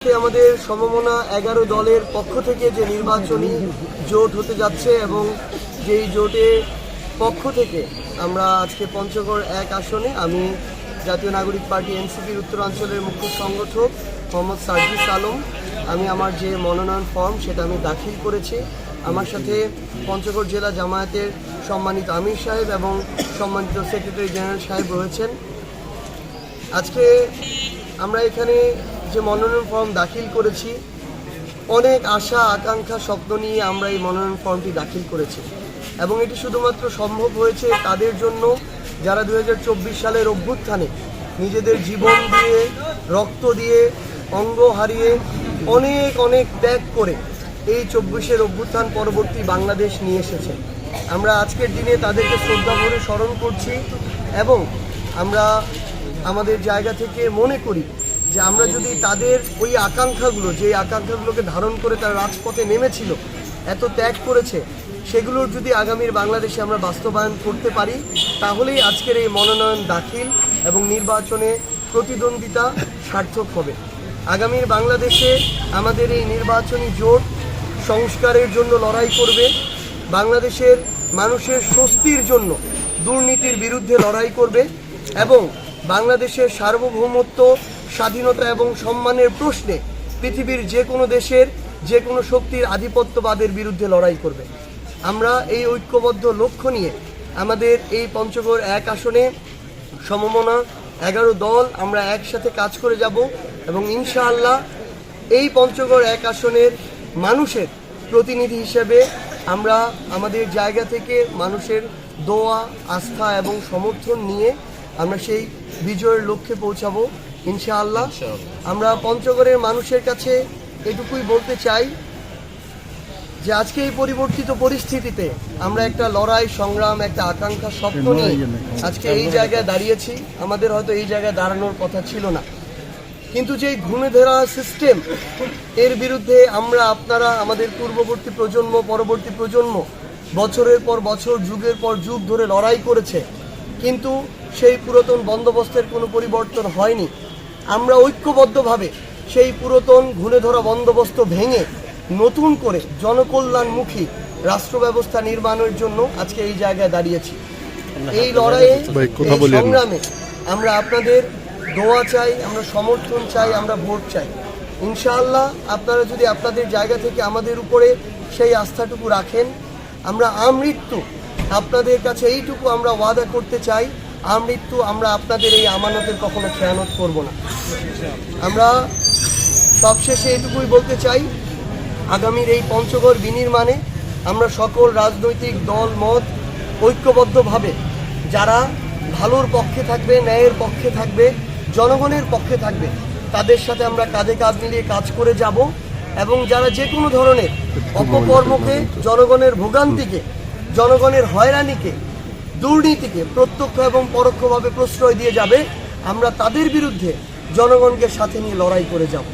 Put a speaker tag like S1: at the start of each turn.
S1: আমাদের সমমনা 11 দলের পক্ষ থেকে যে নির্বাচনী জোট হতে যাচ্ছে এবং যেই জোটে পক্ষ থেকে আমরা আজকে পঞ্চগড় 1 আসনে আমি জাতীয় নাগরিক পার্টি এনসিপির উত্তরাঞ্চলের মুখ্য সংগঠক মোহাম্মদ সার্জিস আলম আমি আমার যে মনোনয়ন ফর্ম সেটা আমি দাখিল করেছি। আমার সাথে পঞ্চগড় জেলা জামায়াতের সম্মানিত আমির সাহেব এবং সম্মানিত সেক্রেটারি জেনারেল সাহেব রয়েছেন। আজকে আমরা এখানে যে মনোনয়ন ফর্ম দাখিল করেছি, অনেক আশা আকাঙ্ক্ষা স্বপ্ন নিয়ে আমরা এই মনোনয়ন ফর্মটি দাখিল করেছি এবং এটি শুধুমাত্র সম্ভব হয়েছে তাদের জন্য যারা 2024 সালের অভ্যুত্থানে নিজেদের জীবন দিয়ে রক্ত দিয়ে অঙ্গ হারিয়ে অনেক অনেক ত্যাগ করে এই 24-এর অভ্যুত্থান পরবর্তী বাংলাদেশ নিয়ে এসেছে। আমরা আজকের দিনে তাদেরকে শ্রদ্ধা ভরে স্মরণ করছি এবং আমরা আমাদের জায়গা থেকে মনে করি যে আমরা যদি তাদের ওই আকাঙ্ক্ষাগুলো যে আকাঙ্ক্ষাগুলোকে ধারণ করে তারা রাজপথে নেমেছিল, এত ত্যাগ করেছে, সেগুলোর যদি আগামীর বাংলাদেশে আমরা বাস্তবায়ন করতে পারি তাহলেই আজকের এই মনোনয়ন দাখিল এবং নির্বাচনে প্রতিদ্বন্দ্বিতা সার্থক হবে। আগামীর বাংলাদেশে আমাদের এই নির্বাচনী জোট সংস্কারের জন্য লড়াই করবে, বাংলাদেশের মানুষের স্বস্তির জন্য দুর্নীতির বিরুদ্ধে লড়াই করবে এবং বাংলাদেশের সার্বভৌমত্ব স্বাধীনতা এবং সম্মানের প্রশ্নে পৃথিবীর যে কোনো দেশের যে কোনো শক্তির আধিপত্যবাদের বিরুদ্ধে লড়াই করবে। আমরা এই ঐক্যবদ্ধ লক্ষ্য নিয়ে আমাদের এই পঞ্চগড় 1 আসনে সমমনা 11 দল আমরা একসাথে কাজ করে যাব এবং ইনশাআল্লাহ এই পঞ্চগড় 1 আসনের মানুষের প্রতিনিধি হিসেবে আমরা আমাদের জায়গা থেকে মানুষের দোয়া আস্থা এবং সমর্থন নিয়ে আমরা সেই বিজয়ের লক্ষ্যে পৌঁছাবো ইনশাআল্লাহ। আমরা পঞ্চগড়ের মানুষের কাছে এটুকুই বলতে চাই যে আজকে এই পরিবর্তিত পরিস্থিতিতে আমরা একটা লড়াই সংগ্রাম একটা আকাঙ্ক্ষা স্বপ্ন নিয়ে আজকে এই জায়গায় দাঁড়িয়েছি। আমাদের হয়তো এই জায়গায় দাঁড়ানোর কথা ছিল না, কিন্তু যে ঘুমে ধরা সিস্টেম এর বিরুদ্ধে আমরা আপনারা আমাদের পূর্ববর্তী প্রজন্ম পরবর্তী প্রজন্ম বছরের পর বছর যুগের পর যুগ ধরে লড়াই করেছে, কিন্তু সেই পুরাতন বন্দোবস্তের কোনো পরিবর্তন হয়নি। আমরা ঐক্যবদ্ধভাবে সেই পুরাতন ঘুণে ধরা বন্দোবস্ত ভেঙে নতুন করে জনকল্যাণমুখী রাষ্ট্র ব্যবস্থা নির্মাণের জন্য আজকে এই জায়গায় দাঁড়িয়েছি। এই লড়াইয়ে এই সংগ্রামে আমরা আপনাদের দোয়া চাই, আমরা সমর্থন চাই, আমরা ভোট চাই। ইনশাআল্লাহ আপনারা যদি আপনাদের জায়গা থেকে আমাদের উপরে সেই আস্থাটুকু রাখেন, আমরা আমৃত্যু আপনাদের কাছে এইটুকু আমরা ওয়াদা করতে চাই, আমৃত্যু আমরা আপনাদের এই আমানতের কখনো খেয়ানত করব না। আমরা সবশেষে এইটুকুই বলতে চাই, আগামীর এই পঞ্চগড় বিনির্মাণে আমরা সকল রাজনৈতিক দল মত ঐক্যবদ্ধভাবে যারা ভালোর পক্ষে থাকবে, ন্যায়ের পক্ষে থাকবে, জনগণের পক্ষে থাকবে, তাদের সাথে আমরা কাঁধে কাঁধ মিলিয়ে কাজ করে যাব এবং যারা যে কোনো ধরনের অপকর্মকে, জনগণের ভোগান্তিকে, জনগণের হয়রানিকে, দুর্নীতিকে প্রত্যক্ষ এবং পরোক্ষভাবে প্রশ্রয় দিয়ে যাবে, আমরা তাদের বিরুদ্ধে জনগণকে সাথে নিয়ে লড়াই করে যাব।